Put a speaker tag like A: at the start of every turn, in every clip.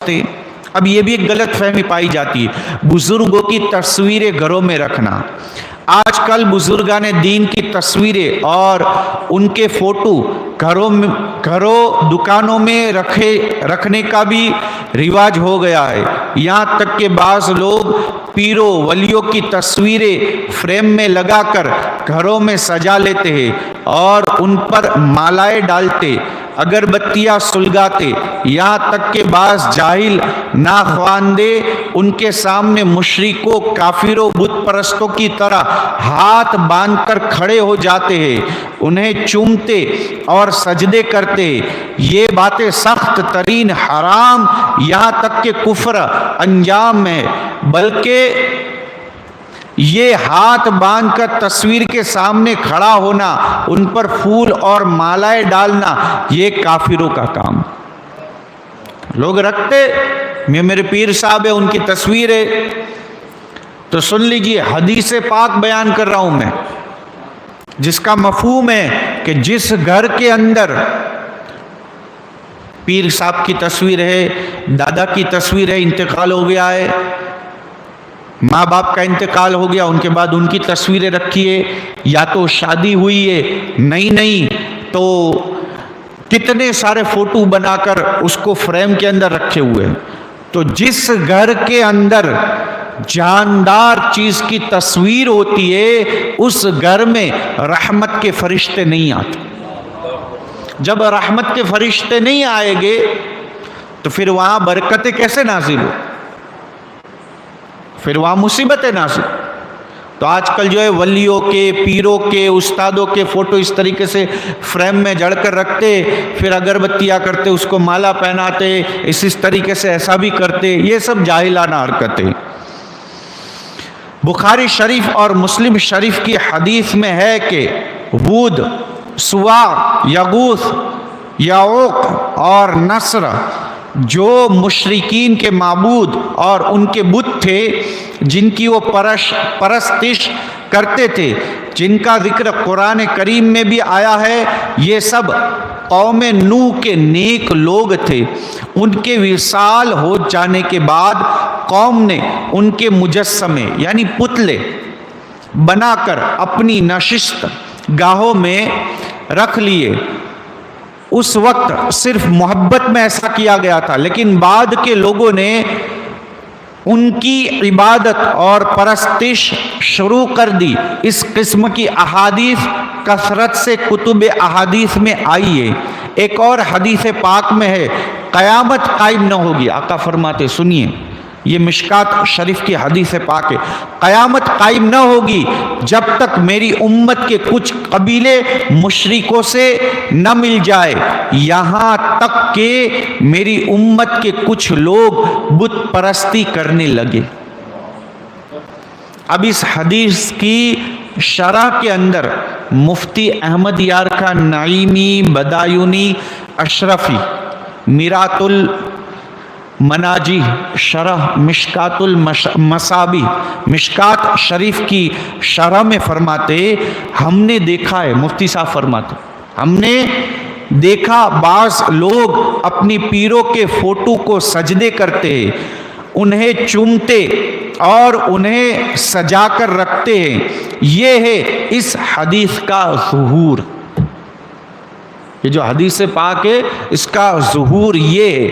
A: اب یہ بھی ایک غلط فہمی پائی جاتی ہے، بزرگوں کی تصویریں گھروں میں رکھنا۔ آج کل بزرگان دین کی تصویریں اور ان کے فوٹو گھروں دکانوں میں رکھنے کا بھی رواج ہو گیا ہے۔ یہاں تک کہ بعض لوگ پیروں ولیوں کی تصویریں فریم میں لگا کر گھروں میں سجا لیتے ہیں اور ان پر مالائیں ڈالتے، اگربتیاں سلگاتے، یہاں تک کہ بعض جاہل ناخواندے ان کے سامنے مشرکوں، کافروں، بت پرستوں کی طرح ہاتھ باندھ کر کھڑے ہو جاتے ہیں، انہیں چومتے اور سجدے کرتے۔ یہ باتیں سخت ترین حرام، یہاں تک کہ کفر انجام ہے، بلکہ یہ ہاتھ باندھ کر تصویر کے سامنے کھڑا ہونا، ان پر پھول اور مالائیں ڈالنا، یہ کافروں کا کام۔ لوگ رکھتے، میرے پیر صاحب ہے، ان کی تصویر ہے، تو سن لیجئے حدیث پاک بیان کر رہا ہوں میں، جس کا مفہوم ہے کہ جس گھر کے اندر پیر صاحب کی تصویر ہے، دادا کی تصویر ہے، انتقال ہو گیا ہے، ماں باپ کا انتقال ہو گیا، ان کے بعد ان کی تصویریں رکھیے، یا تو شادی ہوئی ہے، نہیں تو کتنے سارے فوٹو بنا کر اس کو فریم کے اندر رکھے ہوئے ہیں۔ تو جس گھر کے اندر جاندار چیز کی تصویر ہوتی ہے، اس گھر میں رحمت کے فرشتے نہیں آتے۔ جب رحمت کے فرشتے نہیں آئیں گے تو پھر وہاں برکتیں کیسے نازل ہو، پھر وہاں مصیبتیں نازل۔ تو آج کل جو ہے ولیوں کے، پیروں کے، استادوں کے فوٹو اس طریقے سے فریم میں جڑ کر رکھتے، پھر اگربتیاں کرتے، اس کو مالا پہناتے، اس طریقے سے ایسا بھی کرتے، یہ سب جاہلانہ حرکتیں۔ بخاری شریف اور مسلم شریف کی حدیث میں ہے کہ ود، سوا، یغوث، یعوق اور نصر جو مشرکین کے معبود اور ان کے بت تھے، جن کی وہ پرستش کرتے تھے، جن کا ذکر قرآن کریم میں بھی آیا ہے، یہ سب قوم نوح کے نیک لوگ تھے۔ ان کے وصال ہو جانے کے بعد قوم نے ان کے مجسمے یعنی پتلے بنا کر اپنی نشست گاہوں میں رکھ لیے۔ اس وقت صرف محبت میں ایسا کیا گیا تھا، لیکن بعد کے لوگوں نے ان کی عبادت اور پرستش شروع کر دی۔ اس قسم کی احادیث کثرت سے کتب احادیث میں آئی ہے۔ ایک اور حدیث پاک میں ہے، قیامت قائم نہ ہوگی، آقا فرماتے، سنیے، یہ مشکات شریف کی حدیث پاک ہے، قیامت قائم نہ ہوگی جب تک میری امت کے کچھ قبیلے مشرکوں سے نہ مل جائے، یہاں تک کہ میری امت کے کچھ لوگ بت پرستی کرنے لگے۔ اب اس حدیث کی شرح کے اندر مفتی احمد یار خان نعیمی، بدایونی، اشرفی، میرات المناجی، شرح مشکات المصابی، مشکات شریف کی شرح میں فرماتے، ہم نے دیکھا ہے، مفتی صاحب فرماتے، ہم نے دیکھا بعض لوگ اپنی پیروں کے فوٹو کو سجدے کرتے، انہیں چومتے اور انہیں سجا کر رکھتے ہیں۔ یہ ہے اس حدیث کا ظہور۔ یہ جو حدیث پاک ہے، اس کا ظہور یہ ہے۔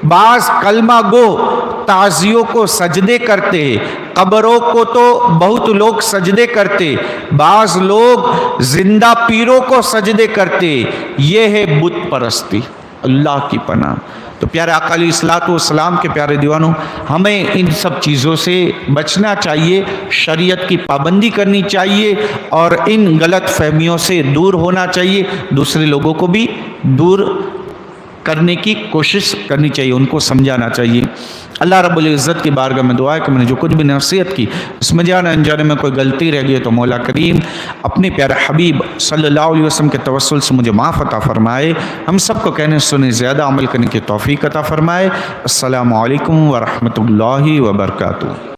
A: بعض کلمہ گو تعزیوں کو سجدے کرتے ہیں، قبروں کو تو بہت لوگ سجدے کرتے، بعض لوگ زندہ پیروں کو سجدے کرتے، یہ ہے بت پرستی، اللہ کی پناہ۔ تو پیارے آقا علیہ الصلوۃ والسلام کے پیارے دیوانوں، ہمیں ان سب چیزوں سے بچنا چاہیے، شریعت کی پابندی کرنی چاہیے اور ان غلط فہمیوں سے دور ہونا چاہیے، دوسرے لوگوں کو بھی دور کرنے کی کوشش کرنی چاہیے، ان کو سمجھانا چاہیے۔ اللہ رب العزت کی بارگاہ میں دعا ہے کہ میں نے جو کچھ بھی نصیحت کی، اس میں جانے انجانے میں کوئی غلطی رہ گئی تو مولا کریم اپنے پیارے حبیب صلی اللہ علیہ وسلم کے توسل سے مجھے معاف عطا فرمائے، ہم سب کو کہنے سنے زیادہ عمل کرنے کی توفیق عطا فرمائے۔ السلام علیکم ورحمۃ اللہ وبرکاتہ۔